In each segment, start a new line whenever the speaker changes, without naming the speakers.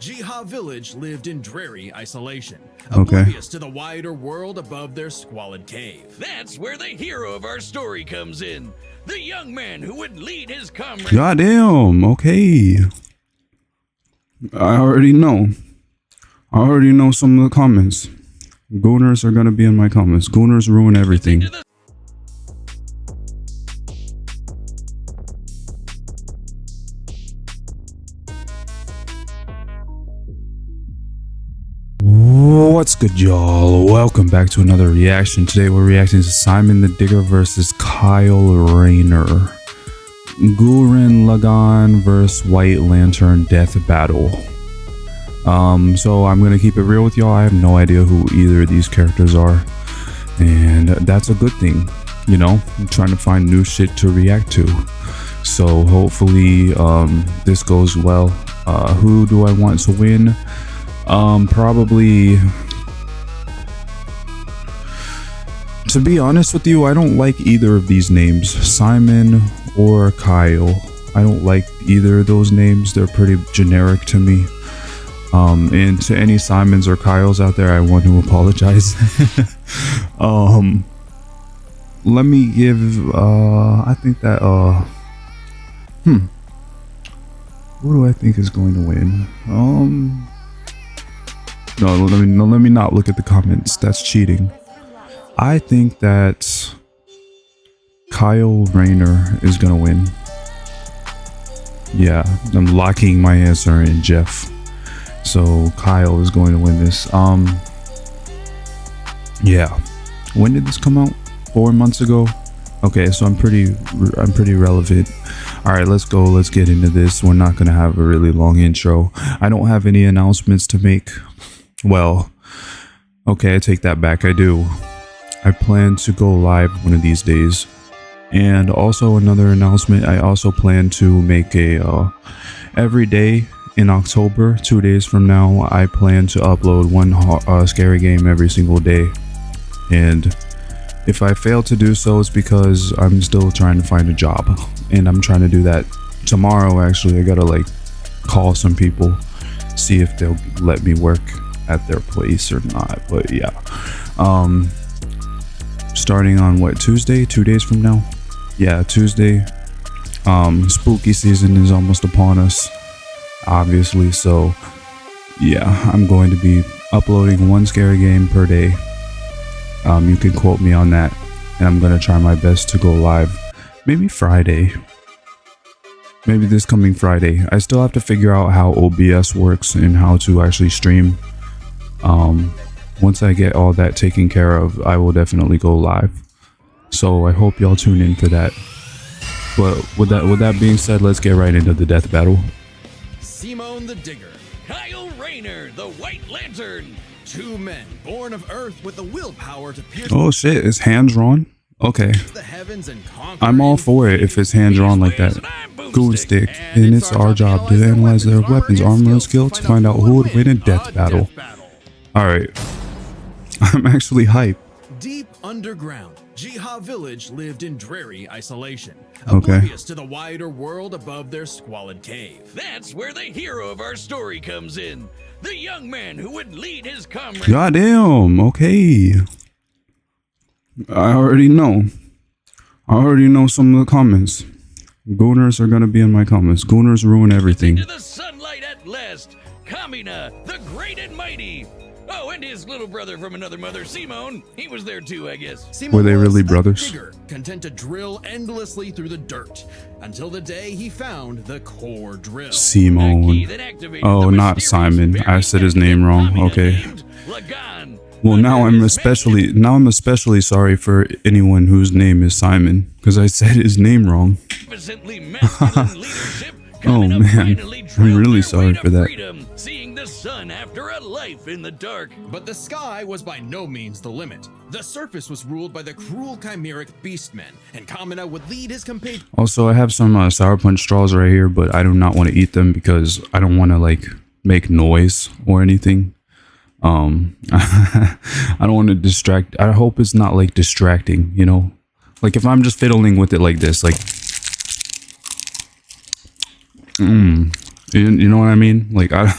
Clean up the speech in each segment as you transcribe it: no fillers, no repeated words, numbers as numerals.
Jiha village lived in dreary isolation,
Okay.
oblivious to the wider world above their squalid cave.
That's where the hero of our story comes in. The young man who would lead his comrades.
Goddamn. Okay. I already know. I already know some of the comments. Gooners are gonna be in my comments. Gooners ruin everything. What's good, y'all? Welcome back to another reaction. Today we're reacting to Simon the Digger versus Kyle Rayner. Gurren Lagann versus White Lantern Death Battle. So I'm gonna keep it real with y'all. I have no idea who either of these characters are, and that's a good thing. You know, I'm trying to find new shit to react to. So hopefully this goes well. Who do I want to win? Probably, to be honest with you, I don't like either of these names, Simon or Kyle. I don't like either of those names. They're pretty generic to me. And to any Simons or Kyles out there, I want to apologize. Let me give, I think that, who do I think is going to win? No, let me not look at the comments. That's cheating. I think that Kyle Rayner is gonna win. Yeah, I'm locking my answer in, Jeff. So Kyle is going to win this. Yeah. When did this come out? 4 months ago. Okay, so I'm pretty relevant. All right, let's go. Let's get into this. We're not gonna have a really long intro. I don't have any announcements to make. Well, okay, I take that back. I do. I plan to go live one of these days. And also another announcement, I also plan to make a every day in October, 2 days from now, I plan to upload one scary game every single day. And if I fail to do so, it's because I'm still trying to find a job. And I'm trying to do that tomorrow, actually. I gotta like call some people, see if they'll let me work at their place or not. But yeah, starting on what, Tuesday, 2 days from now? Yeah, Tuesday. Spooky season is almost upon us, obviously, so yeah, I'm going to be uploading one scary game per day. You can quote me on that, and I'm gonna try my best to go live maybe Friday, maybe this coming Friday. I still have to figure out how OBS works and how to actually stream. Once I get all that taken care of, I will definitely go live. So I hope y'all tune in for that. But with that being said, let's get right into the death battle.
Simon the Digger.
Kyle Rayner, the White Lantern.
Two men born of Earth with the willpower to pierce
Oh shit, it's hand drawn? Okay.
the heavens and conquer.
I'm all for it if it's hand drawn like that. Goon stick. And it's our job to analyze their weapons, armor, and skill to find out who would win a death battle. Alright. I'm actually hyped.
Deep underground, Jiha village lived in dreary isolation,
Okay.
oblivious to the wider world above their squalid cave.
That's where the hero of our story comes in. The young man who would lead his comrades.
Goddamn, okay. I already know. I already know some of the comments. Gooners are gonna be in my comments. Gooners ruin everything.
Into the sunlight at last. Kamina, the great and mighty. Oh, and his little brother from another mother, Simon. He was there too, I guess.
Simon
Were they
was
really
a
brothers?
digger, content to drill endlessly through the dirt until the day he found the core drill.
A key
Simon.
that activated
Oh,
the
not
mysterious
Simon. I said his name wrong.
Kamina
Okay.
named Lagann.
Well, now I'm
Magnificent
especially sorry for anyone whose name is Simon, because I said his name wrong.
masculine leadership.
Oh,
Kamina
man.
finally
I'm
drilled
really
their
sorry
way to
for that.
freedom, seeing the sun after a life in the dark.
But the sky was by no means the limit. The surface was ruled by the cruel chimeric beastmen, and Kamina would lead his compatriots.
Also, I have some Sour Punch straws right here, but I do not want to eat them because I don't want to like make noise or anything. I don't want to distract. I hope it's not like distracting, you know, like if I'm just fiddling with it like this, like You know what I mean? Like I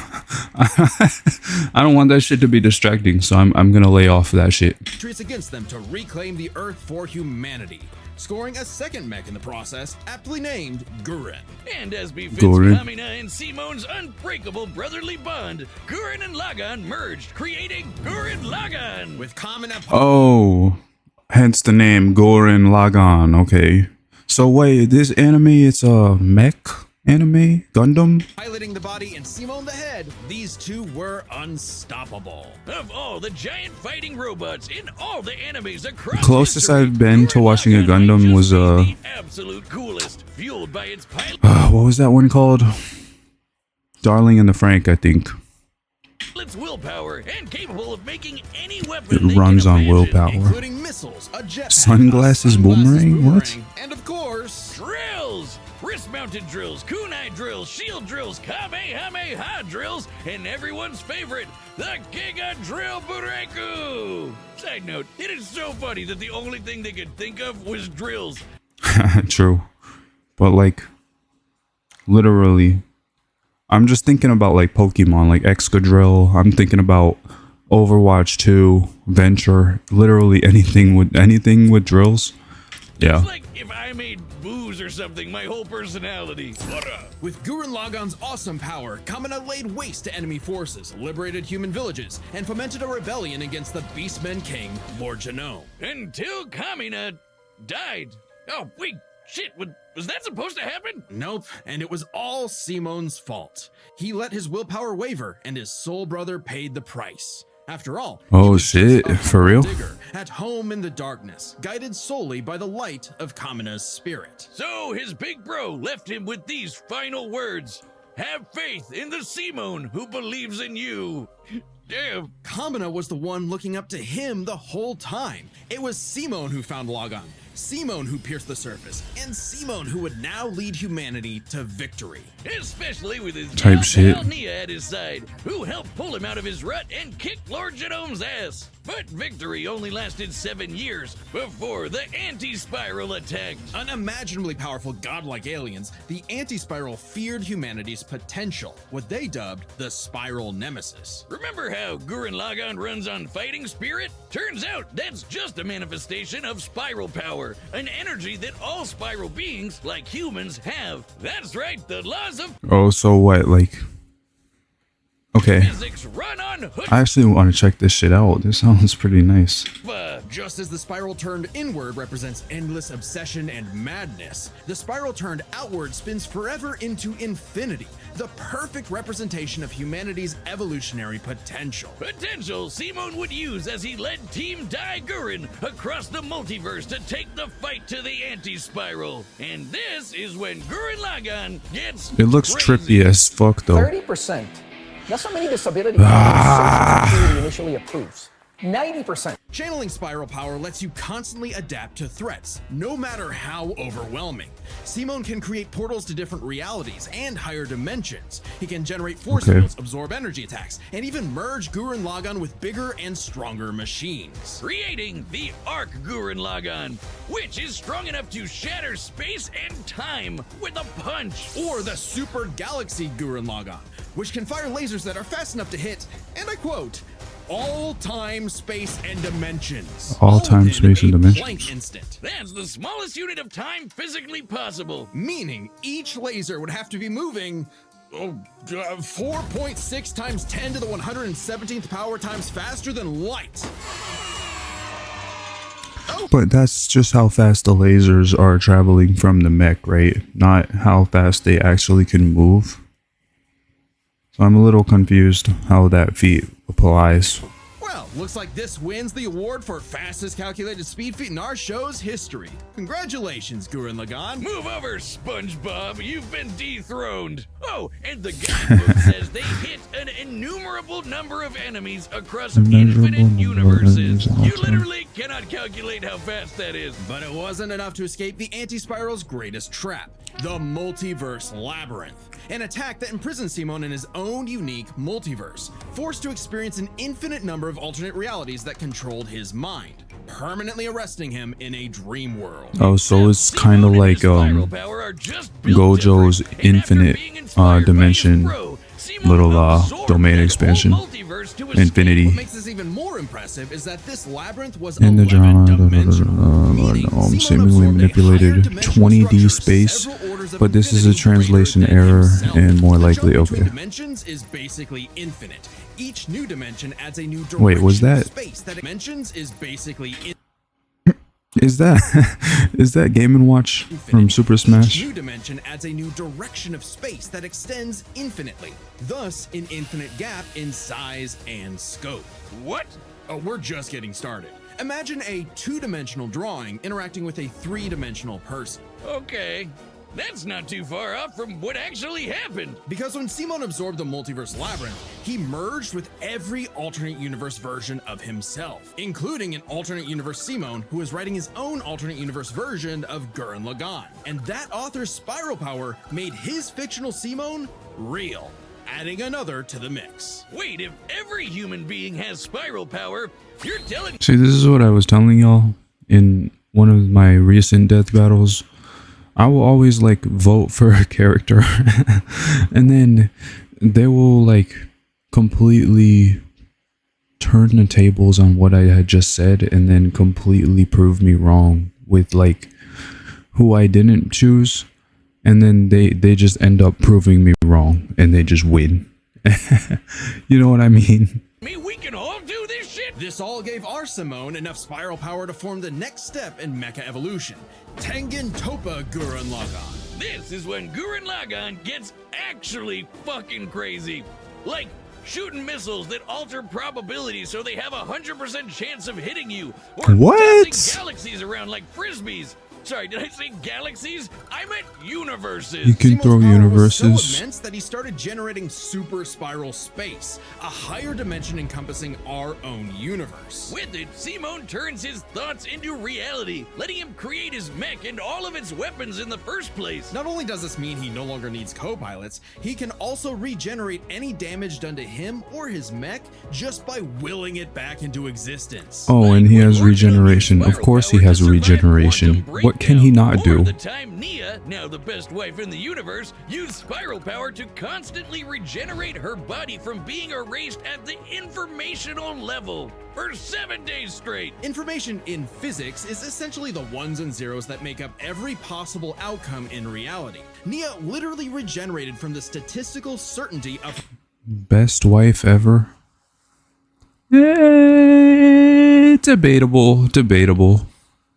don't want that shit to be distracting, so I'm gonna lay off that shit.
Treats against them to reclaim the Earth for humanity, scoring a second mech in the process, aptly named Gurren.
And as befits
Gurren.
Kamina and Simon's unbreakable brotherly bond, Gurren and Lagan merged, creating Gurren Lagan.
With Kamina
Oh, hence the name Gurren Lagann. Okay. So wait, this anime, it's a mech anime? Gundam?
piloting the body and Simone the head, these two were unstoppable.
Of all the giant fighting robots in all the animes across
Closest
history,
I've been to
Gurren
watching a
Lagann might
Gundam
just
was
be the absolute coolest, fueled by its pilot.
what was that one called? Darling in the Frank, I think.
Its willpower and capable of making any
It
weapon they
runs
can
on
imagine.
willpower.
Including missiles, a jetpack,
Sunglasses
a
boomerang? What?
and of course,
Drills! Wrist-mounted drills, kunai drills, shield drills, kamehameha drills, and everyone's favorite, the Giga Drill Bureku! Side note, it is so funny that the only thing they could think of was drills.
True. But like, literally, I'm just thinking about like Pokemon, like Excadrill. I'm thinking about Overwatch 2, Venture, literally anything with drills. Yeah.
It's like if I made booze or something, my whole personality.
with Gurren Lagann's awesome power, Kamina laid waste to enemy forces, liberated human villages, and fomented a rebellion against the Beastmen King, Lord Genome.
Until Kamina died. Oh, wait, shit, was that supposed to happen?
Nope, and it was all Simone's fault. He let his willpower waver, and his soul brother paid the price. After all, he
Oh
was
shit,
just a
for real?
digger, at home in the darkness, guided solely by the light of Kamina's spirit.
So his big bro left him with these final words. Have faith in the Simone who believes in you. Damn.
Kamina was the one looking up to him the whole time. It was Simone who found Lagan, Simone who pierced the surface, and Simone who would now lead humanity to victory.
Especially with his
Type
gal
shit.
pal Nia at his side, who helped pull him out of his rut and kick Lord Genome's ass. But victory only lasted 7 years before the anti-spiral attacked.
Unimaginably powerful godlike aliens, the anti-spiral feared humanity's potential, what they dubbed the spiral nemesis.
Remember how Gurren Lagann runs on fighting spirit? Turns out that's just a manifestation of spiral power, an energy that all spiral beings, like humans, have. That's right, the laws of
Oh, so what? Like, okay.
physics run on hood.
I actually want to check this shit out. This sounds pretty nice.
Just as the spiral turned inward represents endless obsession and madness, the spiral turned outward spins forever into infinity, the perfect representation of humanity's evolutionary potential.
Potential Simone would use as he led Team Dai Gurren across the multiverse to take the fight to the anti-spiral. And this is when Gurren Lagann gets
It looks
crazy.
trippy as fuck though.
30%. That's how many disability Social Security initially approves. 90%.
Channeling spiral power lets you constantly adapt to threats, no matter how overwhelming. Simone can create portals to different realities and higher dimensions. He can generate force
Okay.
fields, absorb energy attacks, and even merge Gurren Lagann with bigger and stronger machines.
Creating the Arc Gurren Lagann, which is strong enough to shatter space and time with a punch.
Or the Super Galaxy Gurren Lagann, which can fire lasers that are fast enough to hit, and I quote, all time, space, and dimensions.
All time,
within
space, and
a
dimensions.
Planck instant.
That's the smallest unit of time physically possible.
Meaning each laser would have to be moving 4.6 times 10 to the 117th power times faster than light.
But that's just how fast the lasers are traveling from the mech, right? Not how fast they actually can move. So I'm a little confused how that feat applies.
Well, looks like this wins the award for fastest calculated speed feat in our show's history. Congratulations, Gurren Lagann.
Move over, SpongeBob. You've been dethroned. Oh, and the guidebook says they hit an innumerable number of enemies across
Immeasurable
infinite
number of
universes.
enemies,
You
awesome.
literally cannot calculate how fast that is.
But it wasn't enough to escape the anti-spiral's greatest trap, the multiverse labyrinth. An attack that imprisons Simone in his own unique multiverse, forced to experience an infinite number of alternate realities that controlled his mind. permanently arresting him in a dream world.
Oh, so it's kind of like Gojo's infinite dimension little domain expansion. Infinity.
What makes this even more impressive is that this labyrinth was
In the
11
genre,
dimensional,
seemingly manipulated 20D space, but this is a translation error and more likely okay.
Dimensions is basically infinite. Each new dimension adds a new direction.
Wait, was that?
Space that dimensions is basically
Is that Game & Watch from Super Smash?
Each new dimension adds a new direction of space that extends infinitely, thus an infinite gap in size and scope.
What?
Oh, we're just getting started. Imagine a two-dimensional drawing interacting with a three-dimensional person.
Okay. That's not too far off from what actually happened.
Because when Simon absorbed the multiverse labyrinth, he merged with every alternate universe version of himself, including an alternate universe Simon who is writing his own alternate universe version of Gurren Lagann. And that author's spiral power made his fictional Simon real, adding another to the mix.
Wait, if every human being has spiral power, you're telling—
See, this is what I was telling y'all in one of my recent death battles. I will always like vote for a character and then they will like completely turn the tables on what I had just said and then completely prove me wrong with like who I didn't choose, and then they just end up proving me wrong and they just win. You know what I mean?
we can all do this shit?
This all gave our Simone enough spiral power to form the next step in mecha evolution, Tengen Toppa Gurren Lagann.
This is when Gurren Lagann gets actually fucking crazy. Like shooting missiles that alter probabilities so they have 100% chance of hitting you. Or
What?
tossing galaxies around like frisbees. Sorry, did I say galaxies? I meant universes.
You can
Simon's
throw
power
universes.
was so immense that he started generating super spiral space, a higher dimension encompassing our own universe.
With it, Simon turns his thoughts into reality, letting him create his mech and all of its weapons in the first place.
Not only does this mean he no longer needs co-pilots, he can also regenerate any damage done to him or his mech just by willing it back into existence.
Oh, and he has regeneration. Of course he has regeneration. What can he not do?
Or the time Nia, now the best wife in the universe, used spiral power to constantly regenerate her body from being erased at the informational level for 7 days straight.
Information in physics is essentially the ones and zeros that make up every possible outcome in reality. Nia literally regenerated from the statistical certainty of
Best wife ever? Debatable.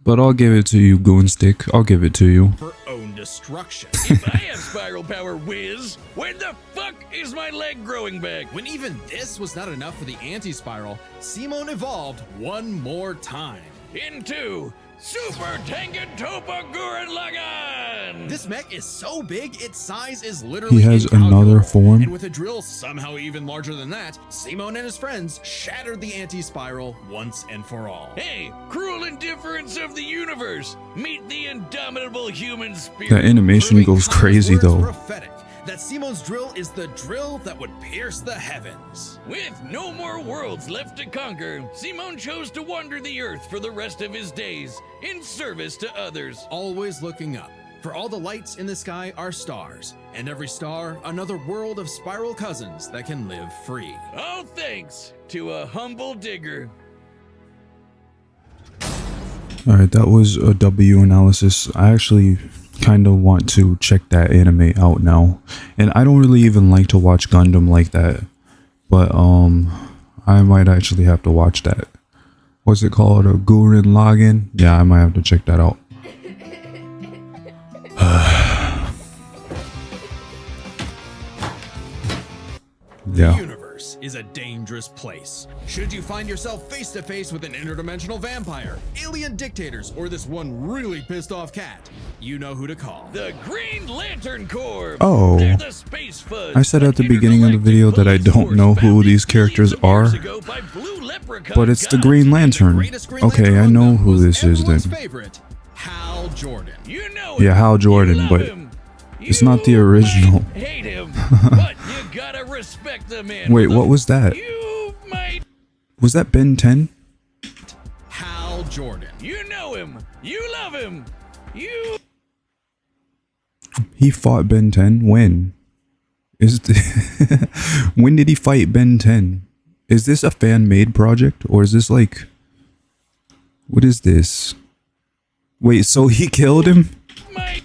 But I'll give it to you, Goonstick. I'll give it to you.
her own destruction.
If I have spiral power, whiz, when the fuck is my leg growing back?
When even this was not enough for the anti-spiral, Simon evolved one more time.
Into Super Tengen Toppa Gurren Lagann!
This mech is so big, its size is literally
He has
incalculable.
another form?
And with a drill somehow even larger than that, Simon and his friends shattered the anti-spiral once and for all.
Hey, cruel indifference of the universe! Meet the indomitable human spirit!
That animation
Proving
goes
Khan's
crazy
words
though.
prophetic, that Simon's drill is the drill that would pierce the heavens.
With no more worlds left to conquer, Simon chose to wander the earth for the rest of his days, in service to others.
Always looking up, for all the lights in the sky are stars, and every star another world of spiral cousins that can live free.
All thanks to a humble digger.
Alright, that was a W analysis. I actually kind of want to check that anime out now. And I don't really even like to watch Gundam like that. But I might actually have to watch that. What's it called? A Gurren Lagann? Yeah, I might have to check that out.
The
Yeah.
universe is a dangerous place. Should you find yourself face to face with an interdimensional vampire, alien dictators, or this one really pissed off cat, you know who to call.
The Green Lantern Corps.
Oh.
They're the space fuzz.
I said at the beginning of the video that I don't know who these characters are, but it's the Green Lantern.
Greatest Green
Okay,
Lantern
I
on
know
them
who
was
this is then.
everyone's favorite, Hal Jordan.
You know
Yeah,
him.
Hal Jordan,
You love
but
him.
it's not the original.
Might hate him, but you gotta respect the man.
Wait,
with
what
a-
was that?
You might.
Was that Ben 10?
Hal Jordan.
You know him. You love him. You.
He fought Ben 10 when? When did he fight Ben 10? Is this a fan-made project, or is this like, what is this? Wait, so he killed him?
My.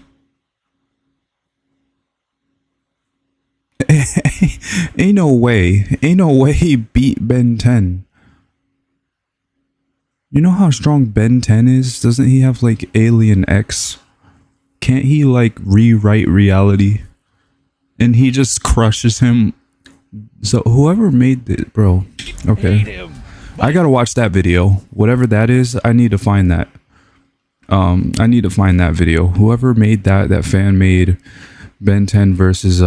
Ain't no way he beat Ben 10. You know how strong Ben 10 is? Doesn't he have like Alien X? Can't he like rewrite reality? And he just crushes him. So whoever made it, bro. Okay. I gotta watch that video. Whatever that is, I need to find that. I need to find that video. Whoever made that fan made Ben 10 versus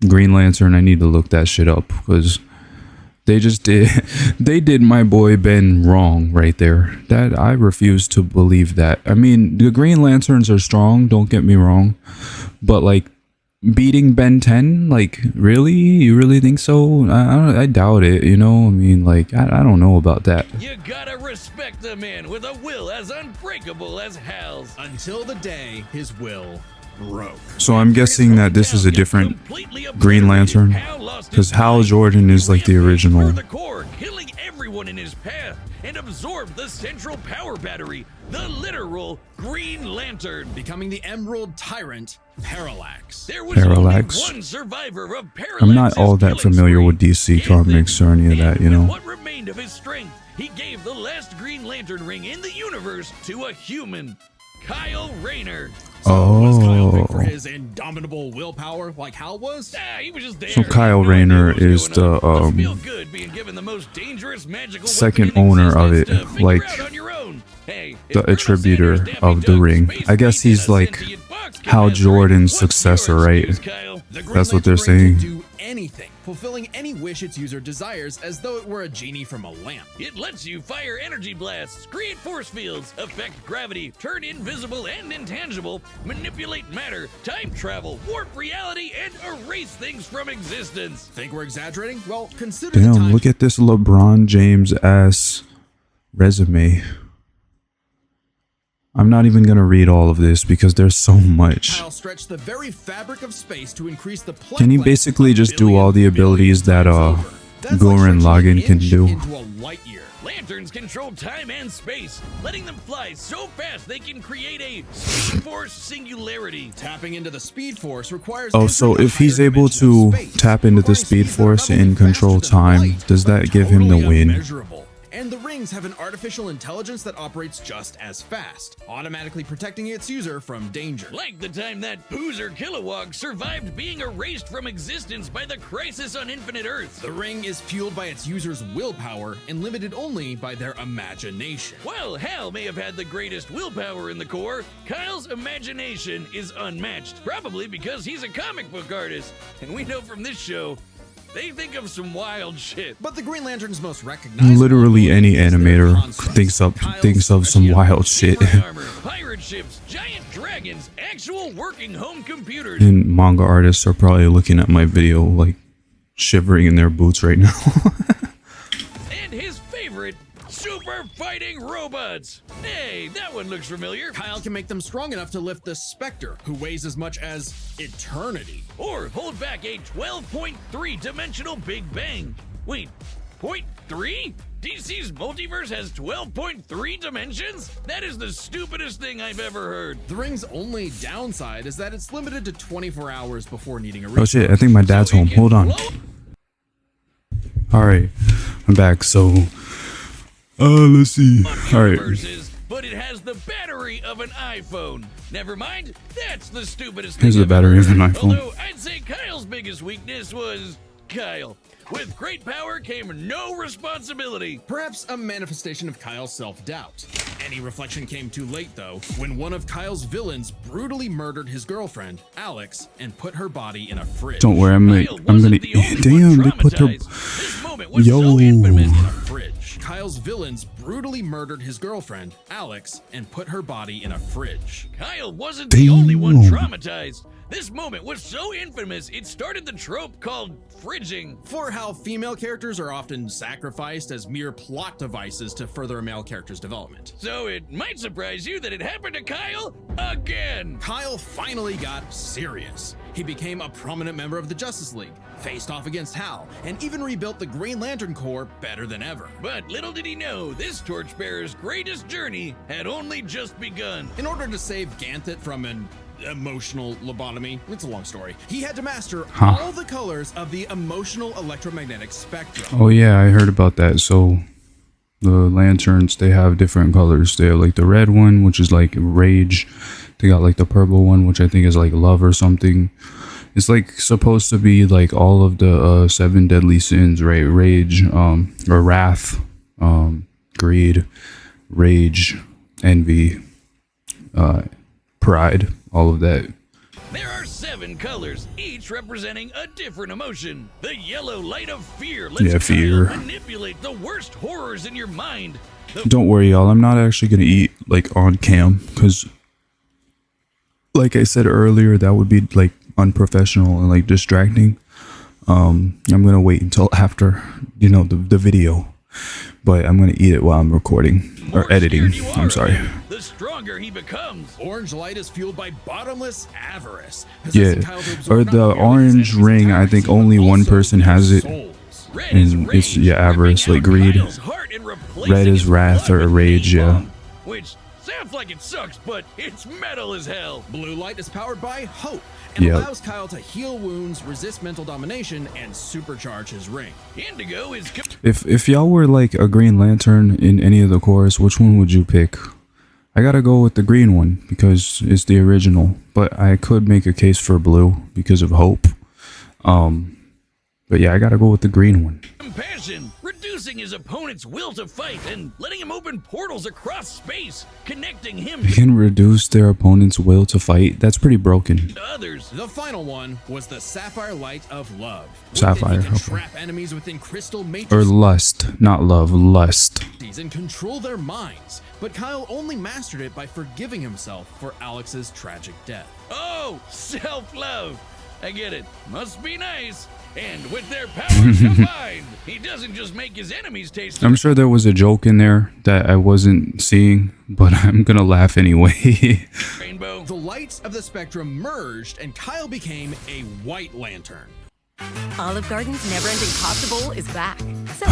Green Lantern, I need to look that shit up, because they did my boy Ben wrong right there. That I refuse to believe that. I mean, the Green Lanterns are strong, don't get me wrong, but like beating Ben 10, like, really? You really think so? I doubt it, you know? I mean, like, I don't know about that.
You gotta respect the man with a will as unbreakable as Hal's.
Until the day his will broke.
So I'm guessing that this is a different Green Lantern, because Hal Jordan is like the original.
The core, killing everyone in his path, and absorbed the central power battery, the literal Green Lantern,
becoming the Emerald Tyrant, Parallax.
There was
Parallax.
only one survivor of Parallax.
I'm not all that familiar with DC Comics or any of that, you know.
What remained of his strength, he gave the last Green Lantern ring in the universe to a human, Kyle Rayner.
Was Kyle big for his indomitable willpower like Hal was?
He was just there.
So Kyle Rayner is the second owner of it, like the attributor of the ring. I guess he's like Hal Jordan's successor, right? That's what they're saying.
Do anything, fulfilling any wish its user desires as though it were a genie from a lamp.
It lets you fire energy blasts, create force fields, affect gravity, turn invisible and intangible, manipulate matter, time travel, warp reality, and erase things from existence.
Think we're exaggerating? Well, consider the
Damn,
time.
look at this LeBron James ass resume. I'm not even gonna read all of this because there's so much.
Kyle stretched the very fabric of space to increase the
Can he basically just do all the abilities that Gurren Lagann can do?
Into a light year.
Lanterns control time and space, letting them fly so fast they can create a speed force singularity.
Tapping into the speed force requires.
Oh, so if he's able to tap into the speed force and control time, does that give him the win?
And the rings have an artificial intelligence that operates just as fast, automatically protecting its user from danger.
Like the time that Poozer Kilowog survived being erased from existence by the crisis on Infinite Earth.
The ring is fueled by its user's willpower and limited only by their imagination.
While Hal may have had the greatest willpower in the core, Kyle's imagination is unmatched, probably because he's a comic book artist. And we know from this show, they think of some wild shit.
But the Green Lantern's most recognizable.
Literally any animator thinks of some wild shit.
Armor, pirate ships, giant dragons, actual working home computers.
And manga artists are probably looking at my video like shivering in their boots right now.
And his favorite, super fighting robots. Hey, that one looks familiar.
Kyle can make them strong enough to lift the Spectre, who weighs as much as eternity.
Or hold back a 12.3 dimensional Big Bang. Wait, 0.3? DC's multiverse has 12.3 dimensions? That is the stupidest thing I've ever heard.
The ring's only downside is that it's limited to 24 hours before needing a
Oh shit, I think my dad's home. Hold on. Alright, I'm back. So let's see. Alright.
But it has the battery of an iPhone. Never mind, that's the stupidest thing.
Here's the battery of an iPhone.
Although I'd say Kyle's biggest weakness was Kyle. With great power came no responsibility.
Perhaps a manifestation of Kyle's self-doubt. Any reflection came too late, though, when one of Kyle's villains brutally murdered his girlfriend, Alex, and put her body in a fridge.
Don't worry, I'm gonna. Damn, they put the. Yo.
In a fridge. Kyle's villains brutally murdered his girlfriend, Alex, and put her body in a fridge.
Kyle wasn't the only one traumatized. This moment was so infamous, it started the trope called fridging.
For how female characters are often sacrificed as mere plot devices to further a male character's development.
So it might surprise you that it happened to Kyle again.
Kyle finally got serious. He became a prominent member of the Justice League, faced off against Hal, and even rebuilt the Green Lantern Corps better than ever.
But little did he know, this torchbearer's greatest journey had only just begun.
In order to save Ganthet from an emotional lobotomy, it's a long story, he had to master all the colors of the emotional electromagnetic spectrum.
Oh yeah, I heard about that. So the lanterns, they have different colors. They have like the red one, which is like rage. They got like the purple one, which I think is like love or something. It's like supposed to be like all of the 7 deadly sins, right? Rage, or wrath, greed, rage, envy, pride, all of that.
There are 7 colors, each representing a different emotion. The yellow light of fear lets
fear.
Kyle manipulate the worst horrors in your mind.
Don't worry, y'all. I'm not actually gonna eat like on cam because, like I said earlier, that would be like unprofessional and like distracting. I'm gonna wait until after, you know, the video, but I'm gonna eat it while I'm recording or editing. I'm sorry.
The stronger he becomes.
Orange light is fueled by bottomless avarice.
Yeah, or the orange ring, I think only one person has it, and it's avarice, like greed. Red is wrath or rage, yeah.
Which sounds like it sucks, but it's metal as hell.
Blue light is powered by hope and allows Kyle to heal wounds, resist mental domination, and supercharge his ring.
Indigo is...
If y'all were like a Green Lantern in any of the cores, which one would you pick? I gotta go with the green one because it's the original, but I could make a case for blue because of hope. But yeah, I gotta go with the green one.
Compassion, reducing his opponent's will to fight and letting him open portals across space, connecting him
You can reduce their opponent's will to fight. That's pretty broken.
to others.
The final one was the Sapphire Light of Love.
Sapphire,
With it, he can
okay.
trap enemies within crystal
Or
matrices
lust, not love, lust.
and control their minds. But Kyle only mastered it by forgiving himself for Alex's tragic death.
Oh, self-love. I get it. Must be nice. And with their powers combined, he doesn't just make his enemies taste...
I'm sure there was a joke in there that I wasn't seeing, but I'm gonna laugh anyway.
Rainbow.
The lights of the spectrum merged and Kyle became a White Lantern.
Olive Garden's never-ending pasta bowl is back. So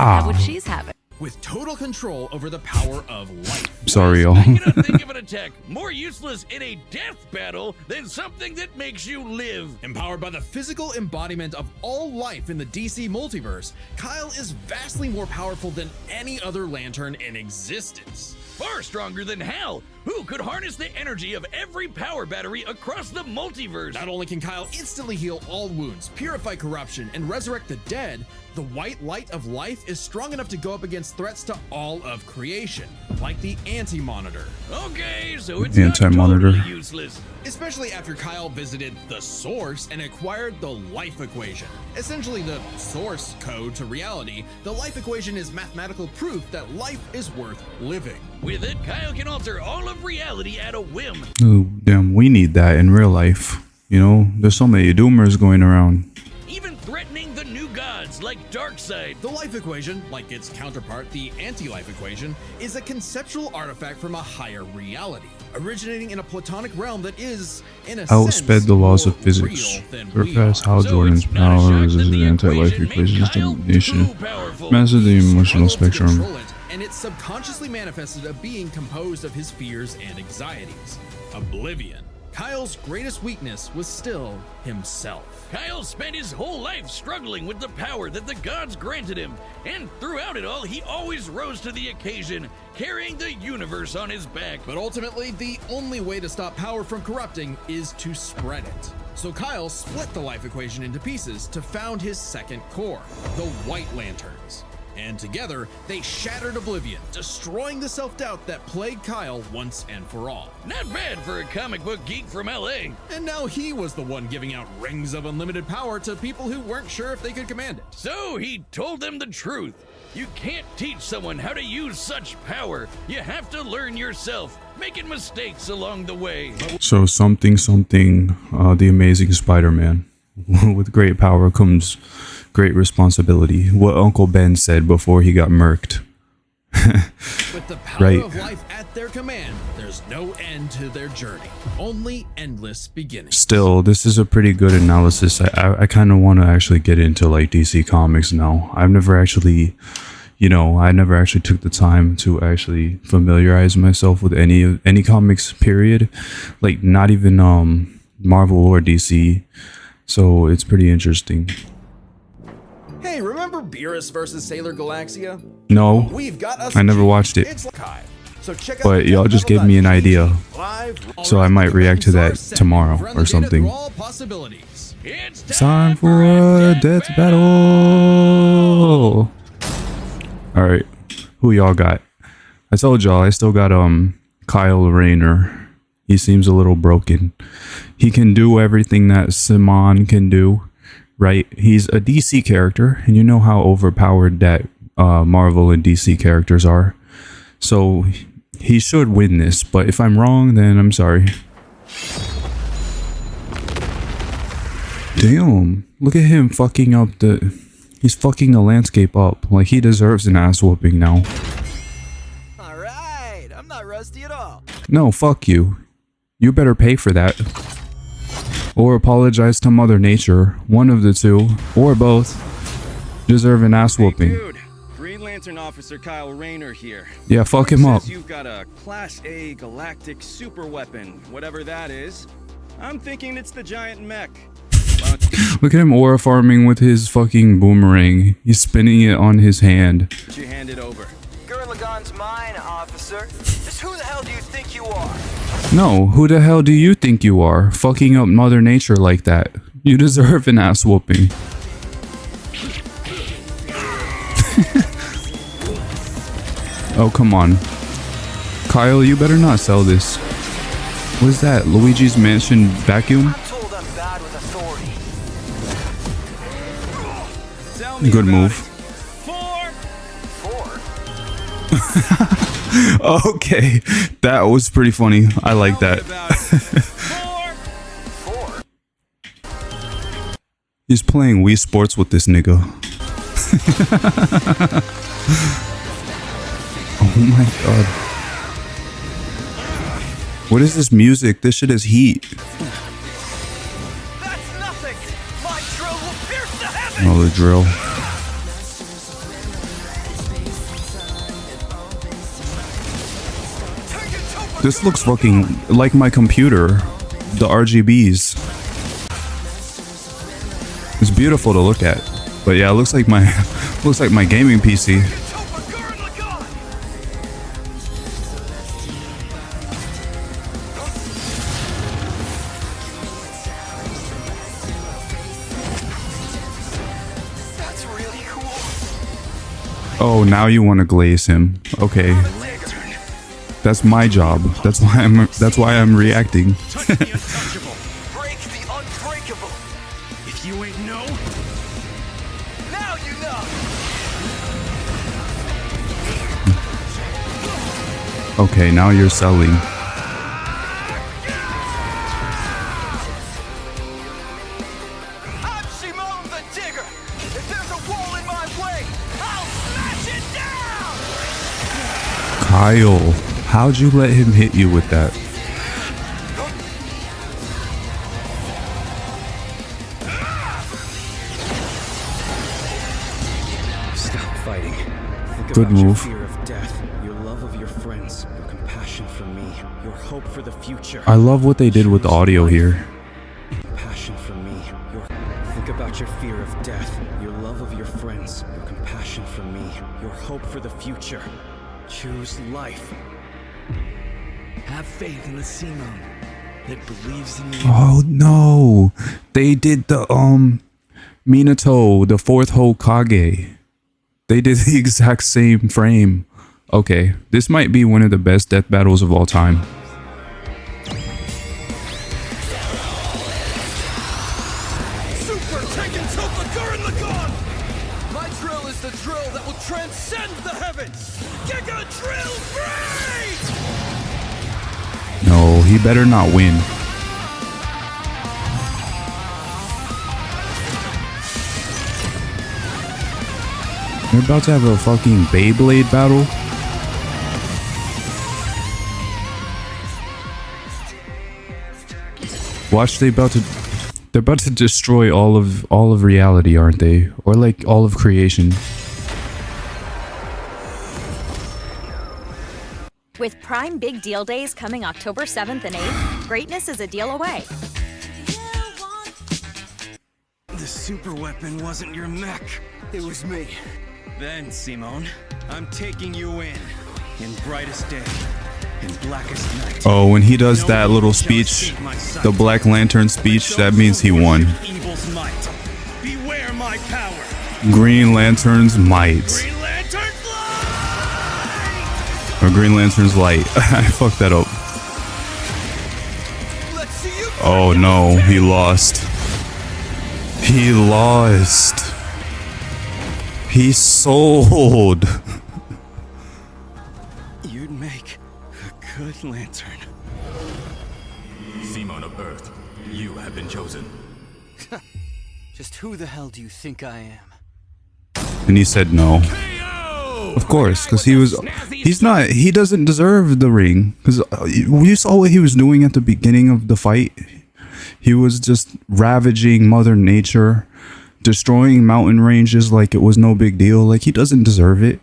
have what she's having.
With total control over the power of light.
Sorry, y'all.
I cannot think of an attack more useless in a death battle than something that makes you live.
Empowered by the physical embodiment of all life in the DC multiverse, Kyle is vastly more powerful than any other Lantern in existence.
Far stronger than Hal, who could harness the energy of every power battery across the multiverse.
Not only can Kyle instantly heal all wounds, purify corruption, and resurrect the dead, the white light of life is strong enough to go up against threats to all of creation, like the Anti-Monitor.
Okay, so it's
Anti-Monitor.
not totally useless.
Especially after Kyle visited the Source and acquired the Life Equation. Essentially the source code to reality, the Life Equation is mathematical proof that life is worth living.
With it, Kyle can alter all of reality at a whim.
Oh, damn, we need that in real life. You know, there's so many doomers going around.
Even threatening the new gods like Darkseid.
The Life Equation, like its counterpart, the Anti-Life Equation, is a conceptual artifact from a higher reality, originating in a platonic realm that is, in a
Outsped
sense,
the laws of
more
physics.
real than we
Surpass
are.
Hal
So
Jordan's
it's not a shock
powers
that
as
the
an anti-life
equation
equation
made Kyle
domination.
too powerful.
Master the emotional
Struggled to
spectrum.
control it, and it subconsciously manifested a being composed of his fears and anxieties. Oblivion. Kyle's greatest weakness was still himself.
Kyle spent his whole life struggling with the power that the gods granted him, and throughout it all, he always rose to the occasion, carrying the universe on his back.
But ultimately, the only way to stop power from corrupting is to spread it. So Kyle split the Life Equation into pieces to found his second core, the White Lanterns. And together, they shattered oblivion, destroying the self-doubt that plagued Kyle once and for all.
Not bad for a comic book geek from LA.
And now he was the one giving out rings of unlimited power to people who weren't sure if they could command it.
So he told them the truth. You can't teach someone how to use such power. You have to learn yourself, making mistakes along the way.
So something, the Amazing Spider-Man. With great power comes great responsibility. What Uncle Ben said before he got murked.
With the power of life at their command, there's no end to their journey, only endless beginnings.
Still, this is a pretty good analysis. I kind of want to actually get into like DC Comics now. I've never actually, I never actually took the time to actually familiarize myself with any comics, period. Like not even Marvel or DC. So it's pretty interesting.
Hey, remember Beerus versus Sailor Galaxia?
No,
We've got us
I never watched it.
It's Kai. So check out
But y'all just gave me an idea. So I might react to that tomorrow or something.
It's
Time for a death battle. Alright, who y'all got? I told y'all I still got Kyle Rayner. He seems a little broken. He can do everything that Simon can do, right? He's a DC character, and you know how overpowered that Marvel and DC characters are. So he should win this, but if I'm wrong, then I'm sorry. Damn, look at him fucking up he's fucking the landscape up. Like he deserves an ass whooping now.
Alright, I'm not rusty at all.
No, fuck you. You better pay for that. Or apologize to Mother Nature. One of the two. Or both. Deserve an ass whooping.
Hey, dude. Green Lantern Officer Kyle Rayner here.
Yeah, fuck him up.
You've got a Class A galactic super weapon, whatever that is. I'm thinking it's the giant mech.
Look at him aura farming with his fucking boomerang. He's spinning it on his hand.
Would you hand it over?
Gurren Lagann's mine, officer. Just who the hell do you think you are?
No, who the hell do you think you are? Fucking up Mother Nature like that. You deserve an ass whooping. Oh, come on. Kyle, you better not sell this. What is that? Luigi's Mansion vacuum?
I'm told I'm bad with authority.
Tell me
Good
about
move.
it. Four?
Okay, that was pretty funny. I like
Tell me
that.
about it. Four?
He's playing Wii Sports with this nigga. Oh my god. What is this music? This shit is heat.
That's nothing. My drill will pierce the heavens.
Oh, the drill. This looks fucking like my computer. The RGBs. It's beautiful to look at. But yeah, it looks like my gaming PC.
That's really cool.
Oh, now you want to glaze him. Okay. That's my job. That's why I'm reacting.
Touch the untouchable.
Break the unbreakable.
If you ain't know,
Now you know.
Okay, now you're selling.
I'm Simone the Digger. If there's a wall in my way, I'll smash it down.
Kyle, how'd you let him hit you with that?
Stop fighting. Think
Good
about
move.
your fear of death, your love of your friends, your compassion for me, your hope for the future.
I love what they did with the audio here.
Compassion for me, your think about your fear of death, your love of your friends, your compassion for me, your hope for the future. Choose life.
have faith in the Simon that believes in you.
Oh no. They did the Minato, the fourth Hokage. They did the exact same frame. Okay, this might be one of the best death battles of all time.
Super Tekken Topa the Gun! My drill is the drill that will transcend the heavens! Giga Drill Break!
No, he better not win. They're about to have a fucking Beyblade battle. Watch, they're about to destroy all of reality, aren't they? Or like all of creation.
With Prime Big Deal Days coming October 7th and 8th, greatness is a deal away.
The super weapon wasn't your mech. It was me. Then, Simone, I'm taking you in brightest day, in blackest night.
Oh, when he does that little speech, the Black Lantern speech, that means he won.
Evil's might. Beware my power.
Green Lantern's might.
Green Lantern fly!
Or Green Lantern's light. I fucked that up.
Let's see you.
Oh no, he lost. He lost. He sold.
You'd make a good lantern.
Simone of Earth, you have been chosen.
Just who the hell do you think I am?
And he said no. Of course, because he doesn't deserve the ring. Because you saw what he was doing at the beginning of the fight. He was just ravaging Mother Nature, destroying mountain ranges like it was no big deal. Like, he doesn't deserve it.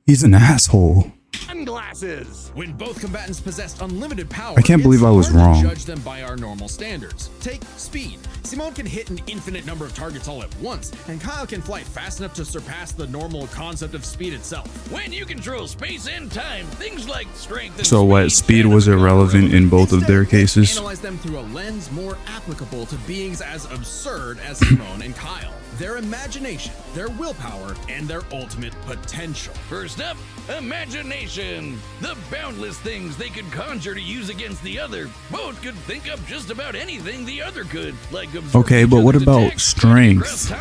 He's an asshole.
Sunglasses. When both combatants possessed unlimited power,
I can't believe I was
it's hard
wrong.
to judge them by our normal standards. Take speed. Simone can hit an infinite number of targets all at once, and Kyle can fly fast enough to surpass the normal concept of speed itself.
When you control space and time, things like strength and
So what, speed was irrelevant in both of their cases?
Analyze them through a lens more applicable to beings as absurd as Simone and Kyle. Their imagination, their willpower, and their ultimate potential.
First up, imagination. The boundless things they could conjure to use against the other. Both could think up just about anything the other could, like
okay, but what about strength?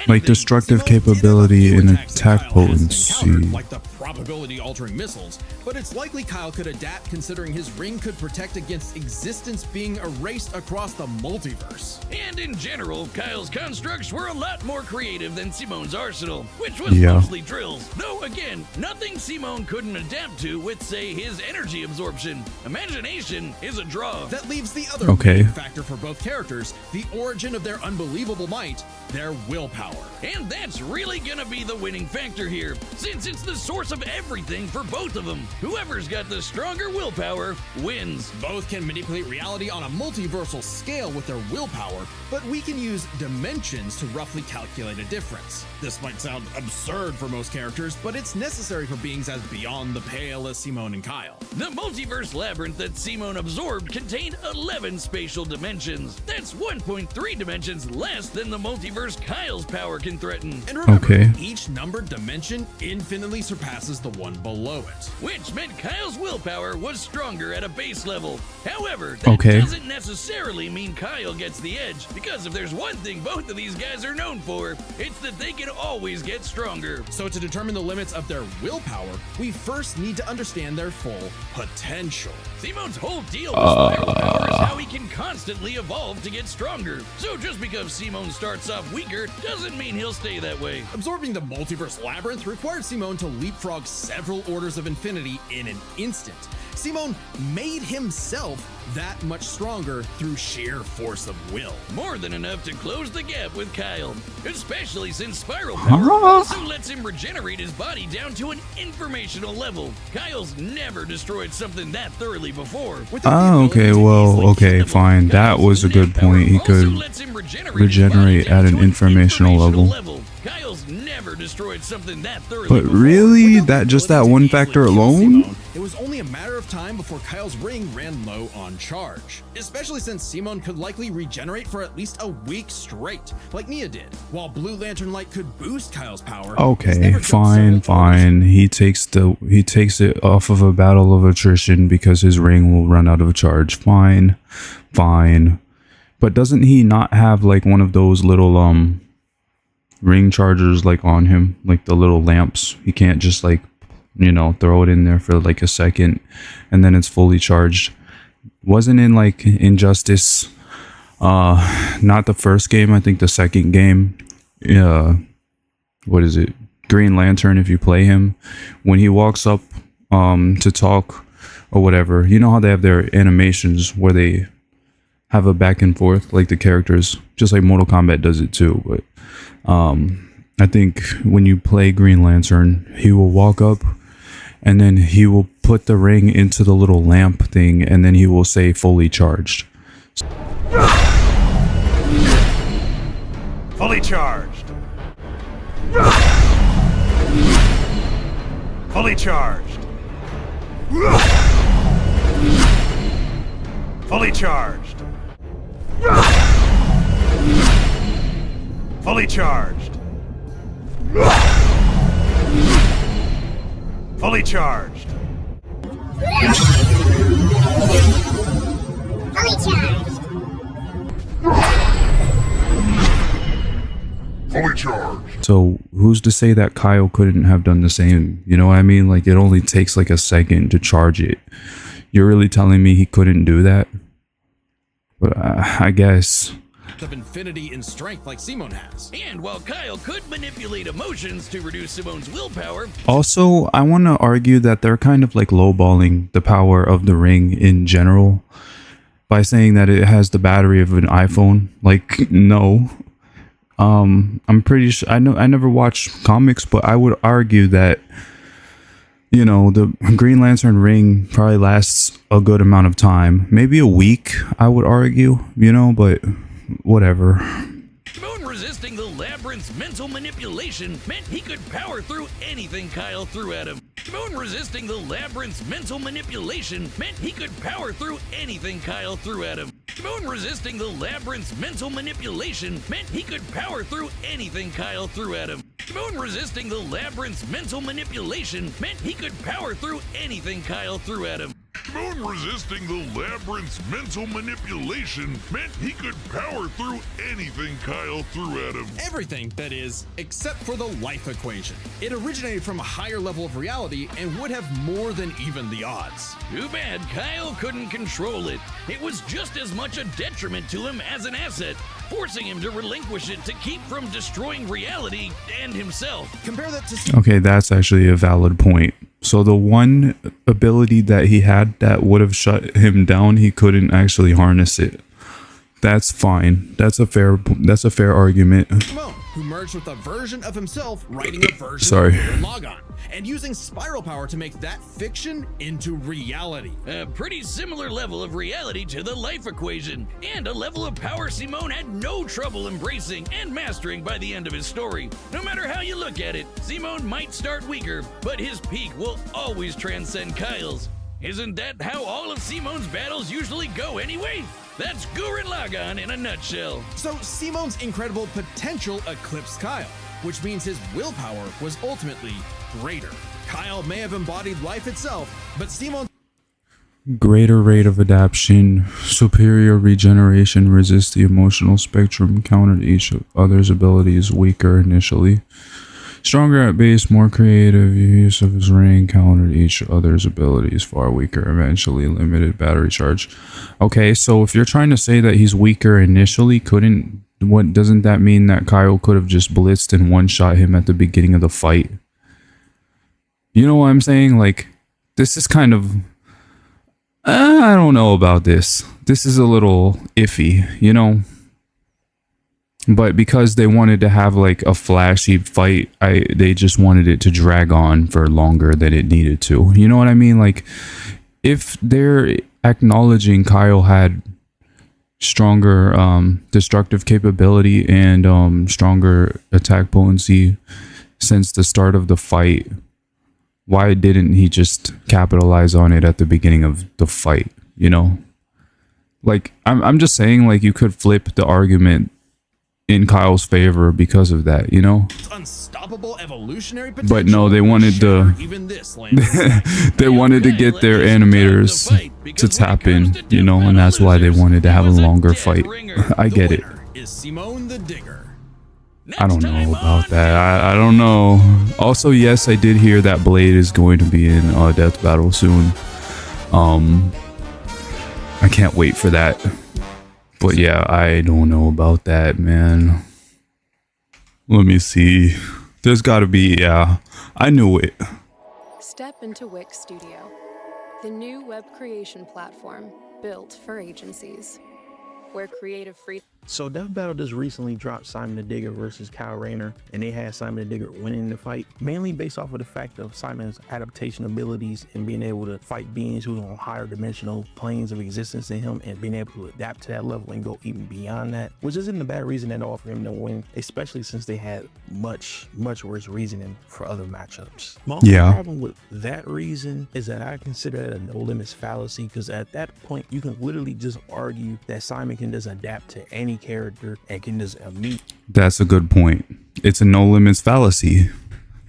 Like destructive capability and attack potency.
Like the probability altering missiles, but it's likely Kyle could adapt considering his ring could protect against existence being erased across the multiverse.
And in general, Kyle's constructs were a lot more creative than Simone's arsenal, which was
Yeah.
mostly drills. Though again, nothing Simone couldn't adapt to with, say, his energy absorption. Imagination is a draw.
That leaves the other main factor for both characters, the origin of their unbelievable might, their willpower.
And that's really gonna be the winning factor here, since it's the source of everything for both of them. Whoever's got the stronger willpower wins.
Both can manipulate reality on a multiversal scale with their willpower, but we can use dimensions to roughly calculate a difference. This might sound absurd for most characters, but it's necessary for beings as beyond the pale as Simone and Kyle.
The multiverse labyrinth that Simone absorbed contained 11 spatial dimensions. That's 1.3 dimensions less than the multiverse Kyle's power can threaten.
And remember, each numbered dimension infinitely surpasses the one below it.
Which meant Kyle's willpower was stronger at a base level. However, that doesn't necessarily mean Kyle gets the edge, because if there's one thing both of these guys are known for, it's that they can always get stronger.
So to determine the limits of their willpower, we first need to understand their full potential.
Simone's whole deal with spiral power is how he can constantly evolve to get stronger. So just because Simone starts off weaker doesn't mean he'll stay that way.
Absorbing the multiverse labyrinth required Simone to leapfrog several orders of infinity in an instant. Simone made himself that much stronger through sheer force of will.
More than enough to close the gap with Kyle, especially since spiral power also lets him regenerate his body down to an informational level. Kyle's never destroyed something that thoroughly before.
Oh, okay, well, okay, fine. That was a good point. He could regenerate at an informational level.
Kyle's never destroyed something that thoroughly
But really, that just that one factor alone?
It was only a matter of time before Kyle's ring ran low on charge, especially since Simone could likely regenerate for at least a week straight, like Nia did, while Blue Lantern Light could boost Kyle's power.
Okay, fine. He takes it off of a battle of attrition because his ring will run out of charge. Fine. But doesn't he not have like one of those little ring chargers like on him, like the little lamps? He can't just like, you know, throw it in there for like a second and then it's fully charged. Wasn't in like Injustice, not the first game, I think the second game, what is it, Green Lantern, if you play him, when he walks up to talk or whatever, you know how they have their animations where they have a back and forth, like the characters, just like Mortal Kombat does it too. But I think when you play Green Lantern, he will walk up and then he will put the ring into the little lamp thing and then he will say fully charged.
Fully charged. Fully charged. Fully charged. Fully charged. Fully charged.
Fully charged. Fully charged.
So who's to say that Kyle couldn't have done the same? You know what I mean? Like it only takes like a second to charge it. You're really telling me he couldn't do that? But I guess
of infinity in strength like Simone has.
And while Kyle could manipulate emotions to reduce Simone's willpower,
also I want to argue that they're kind of like lowballing the power of the ring in general by saying that it has the battery of an iPhone. Like, no. I'm pretty sure, I never watched comics, but I would argue that, you know, the Green Lantern ring probably lasts a good amount of time, maybe a week, I would argue, you know, but whatever.
Simone resisting the labyrinth's mental manipulation meant he could power through anything Kyle threw at him. Simone resisting the labyrinth's mental manipulation meant he could power through anything Kyle threw at him. Simone resisting the labyrinth's mental manipulation meant he could power through anything Kyle threw at him. Simone resisting the labyrinth's mental manipulation meant he could power through anything Kyle threw at him.
Simone resisting the labyrinth's mental manipulation meant he could power through anything Kyle threw at him.
Everything, that is, except for the life equation. It originated from a higher level of reality and would have more than even the odds.
Too bad Kyle couldn't control it. It was just as much a detriment to him as an asset, forcing him to relinquish it to keep from destroying reality and himself.
Compare that to...
Okay, that's actually a valid point. So the one ability that he had that would have shut him down, he couldn't actually harness it. That's fine. That's a fair argument.
Simone, who merged with a version of himself, writing a version of Logon, and using spiral power to make that fiction into reality.
A pretty similar level of reality to the life equation, and a level of power Simone had no trouble embracing and mastering by the end of his story. No matter how you look at it, Simone might start weaker, but his peak will always transcend Kyle's. Isn't that how all of Simone's battles usually go anyway? That's Gurren Lagann in a nutshell.
So Simone's incredible potential eclipsed Kyle, which means his willpower was ultimately greater. Kyle may have embodied life itself, but Simone...
Greater rate of adaptation, superior regeneration, resist the emotional spectrum, countered each other's abilities, weaker initially. Stronger at base, more creative use of his ring, countered each other's abilities, far weaker, eventually limited battery charge. Okay, so if you're trying to say that he's weaker initially, doesn't that mean that Kyle could have just blitzed and one-shot him at the beginning of the fight? You know what I'm saying? Like, this is kind of... I don't know about this. This is a little iffy, you know? But because they wanted to have like a flashy fight, they just wanted it to drag on for longer than it needed to. You know what I mean? Like, if they're acknowledging Kyle had stronger destructive capability and stronger attack potency since the start of the fight, Why didn't he just capitalize on it at the beginning of the fight? You know, like I'm just saying, like you could flip the argument in Kyle's favor because of that, you know.
Unstoppable evolutionary potential.
But no, they wanted to
even this lands
they wanted to get their animators to tap in, you know, and that's why they wanted to have a longer fight. I get it.
Is Simone the Digger.
I don't know about that. I don't know. Also, yes, I did hear that Blade is going to be in Death Battle soon. I can't wait for that. But yeah, I don't know about that, man. Let me see. There's got to be, yeah. I knew it.
Step into Wix Studio, the new web creation platform built for agencies, where creative freedom.
So Death Battle just recently dropped Simon the Digger versus Kyle Rayner, and they had Simon the Digger winning the fight, mainly based off of the fact of Simon's adaptation abilities and being able to fight beings who are on higher dimensional planes of existence than him and being able to adapt to that level and go even beyond that, which isn't a bad reason at all for him to win, especially since they had much worse reasoning for other matchups. My only problem with that reason is that I consider it a no limits fallacy, because at that point you can literally just argue that Simon can just adapt to any character and can just meet.
That's a good point. It's a no limits fallacy.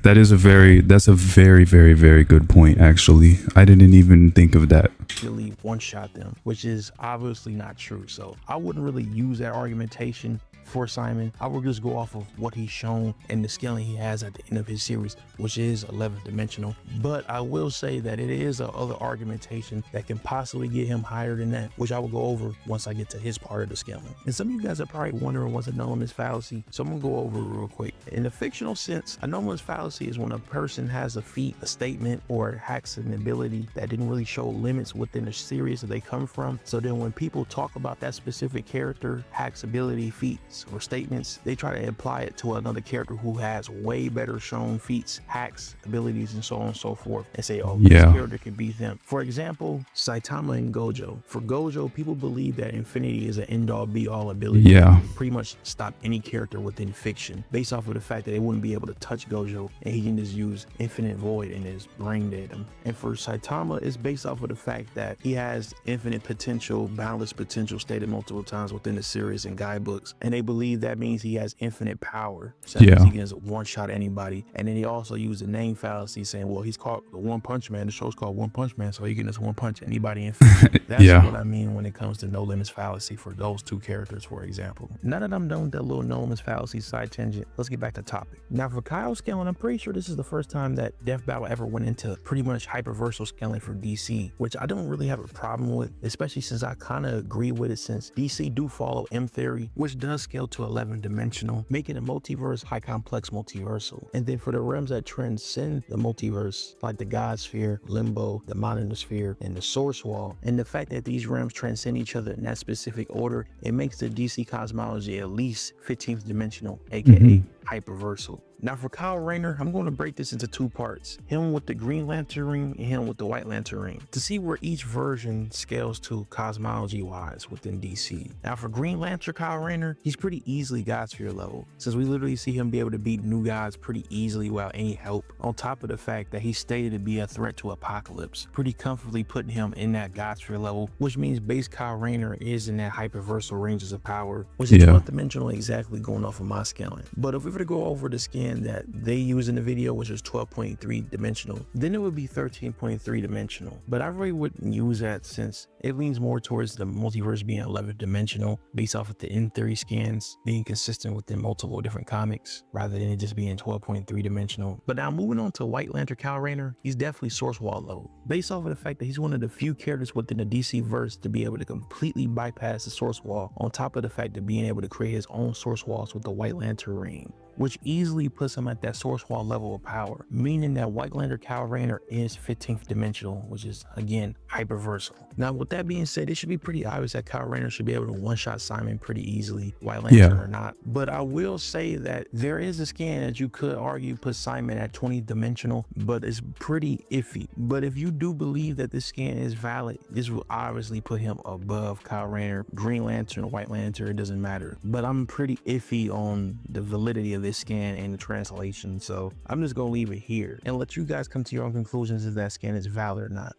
That's a very good point, actually. I didn't even think of that.
Really one-shot them, which is obviously not true. So I wouldn't really use that argumentation for Simon. I would just go off of what he's shown and the scaling he has at the end of his series, which is 11th dimensional. But I will say that it is a other argumentation that can possibly get him higher than that, which I will go over once I get to his part of the scaling. And some of you guys are probably wondering what's a no limits fallacy, so I'm gonna go over it real quick. In the fictional sense, a no limits fallacy is when a person has a feat, a statement, or hacks an ability that didn't really show limits within the series that they come from. So then when people talk about that specific character, hacks ability, feats, or statements, they try to apply it to another character who has way better shown feats, hacks, abilities, and so on and so forth, and say, oh, this character can beat them. For example, Saitama and Gojo. For Gojo, people believe that Infinity is an end-all be-all ability.
Yeah.
Pretty much stop any character within fiction, based off of the fact that they wouldn't be able to touch Gojo, and he can just use Infinite Void and his brain dead him. And for Saitama, it's based off of the fact that he has infinite potential, boundless potential, stated multiple times within the series and guidebooks, and they believe that means he has infinite power. So he can just one-shot anybody. And then he also used the name fallacy, saying, well, he's called the One Punch Man. The show's called One Punch Man, so he can just one punch anybody in fiction. That's what I mean when it comes to no limits fallacy for those two characters, for example. Now that I'm done with that little no limits fallacy side tangent, let's get back to topic. Now for Kyle scaling, I'm pretty sure this is the first time that Death Battle ever went into pretty much hyperversal scaling for DC, which I don't really have a problem with, especially since I kind of agree with it, since DC do follow M theory, which does scale to 11 dimensional, making a multiverse high complex multiversal. And then for the realms that transcend the multiverse, like the God Sphere, Limbo, the Monosphere, and the Source Wall, and the fact that these realms transcend each other in that specific order, it makes the DC cosmology at least 15th dimensional, aka hyperversal. Now for Kyle Rayner, I'm going to break this into two parts. Him with the Green Lantern ring and him with the White Lantern ring, to see where each version scales to cosmology wise within DC. Now for Green Lantern Kyle Rayner, he's pretty easily God Sphere level, since we literally see him be able to beat new gods pretty easily without any help, on top of the fact that he's stated to be a threat to Apocalypse, pretty comfortably putting him in that God Sphere level, which means base Kyle Rayner is in that hyperversal ranges of power, which is 12th dimensional exactly going off of my scaling. But if we were to go over the scan that they use in the video, which is 12.3 dimensional, then it would be 13.3 dimensional. But I really wouldn't use that, since it leans more towards the multiverse being 11 dimensional based off of the in theory scans being consistent within multiple different comics rather than it just being 12.3 dimensional. But now moving on to White Lantern Kyle Rayner, he's definitely Source Wall level, based off of the fact that he's one of the few characters within the DC verse to be able to completely bypass the Source Wall, on top of the fact of being able to create his own Source Walls with the White Lantern ring, which easily puts him at that Source Wall level of power, meaning that White Lantern Kyle Rayner is 15th dimensional, which is again hyperversal. Now with that being said, it should be pretty obvious that Kyle Rayner should be able to one-shot Simon pretty easily, White Lantern or not. But I will say that there is a scan that you could argue put Simon at 20th dimensional, but it's pretty iffy. But if you do believe that this scan is valid, this will obviously put him above Kyle Rayner, Green Lantern, White Lantern, it doesn't matter. But I'm pretty iffy on the validity of this scan and the translation. So I'm just gonna leave it here and let you guys come to your own conclusions if that scan is valid or not.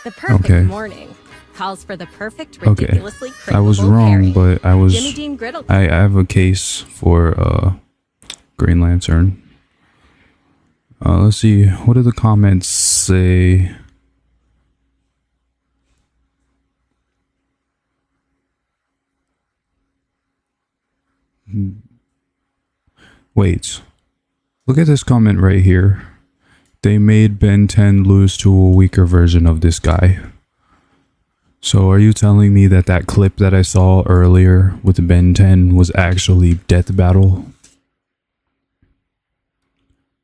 The perfect
Okay.
morning calls for the perfect,
Okay,
ridiculously
I was
craveable
wrong,
pairing.
but
Jimmy Dean Griddle.
I have a case for Green Lantern. Let's see, what do the comments say? Wait, look at this comment right here. They made Ben 10 lose to a weaker version of this guy. So are you telling me that that clip that I saw earlier with Ben 10 was actually Death Battle?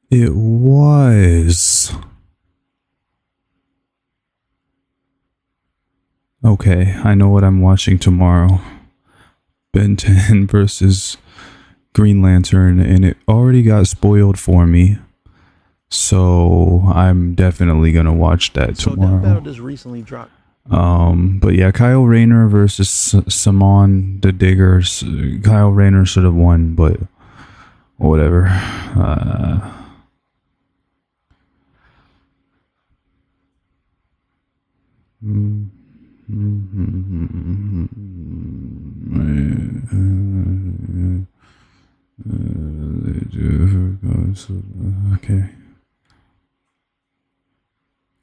It was. Okay, I know what I'm watching tomorrow. Ben 10 versus Green Lantern, and it already got spoiled for me. So I'm definitely gonna watch that tomorrow.
Death Battle just recently dropped.
But yeah, Kyle Rayner versus Simon the Diggers. Kyle Rayner should have won, but whatever. Okay.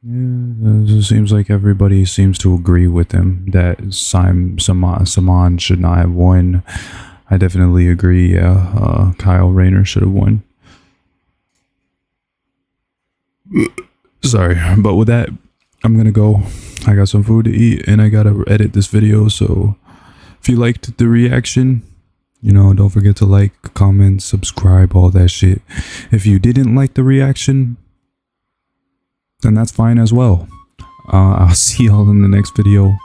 Yeah, it seems like everybody seems to agree with him that Saman should not have won. I definitely agree. Yeah, Kyle Rayner should have won. Sorry, but with that, I'm gonna go. I got some food to eat and I gotta edit this video. So if you liked the reaction, you know, don't forget to like, comment, subscribe, all that shit. If you didn't like the reaction, then that's fine as well. I'll see y'all in the next video.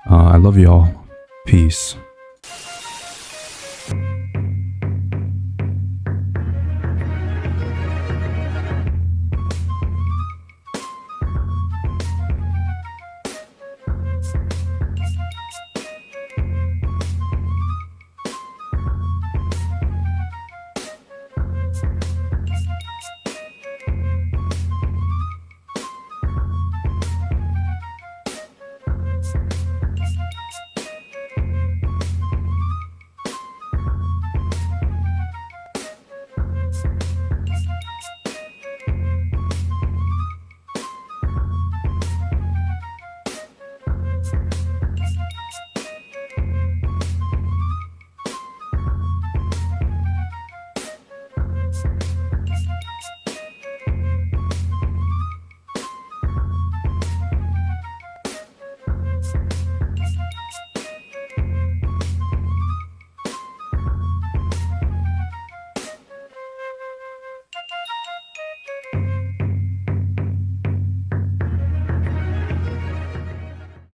I love y'all. Peace.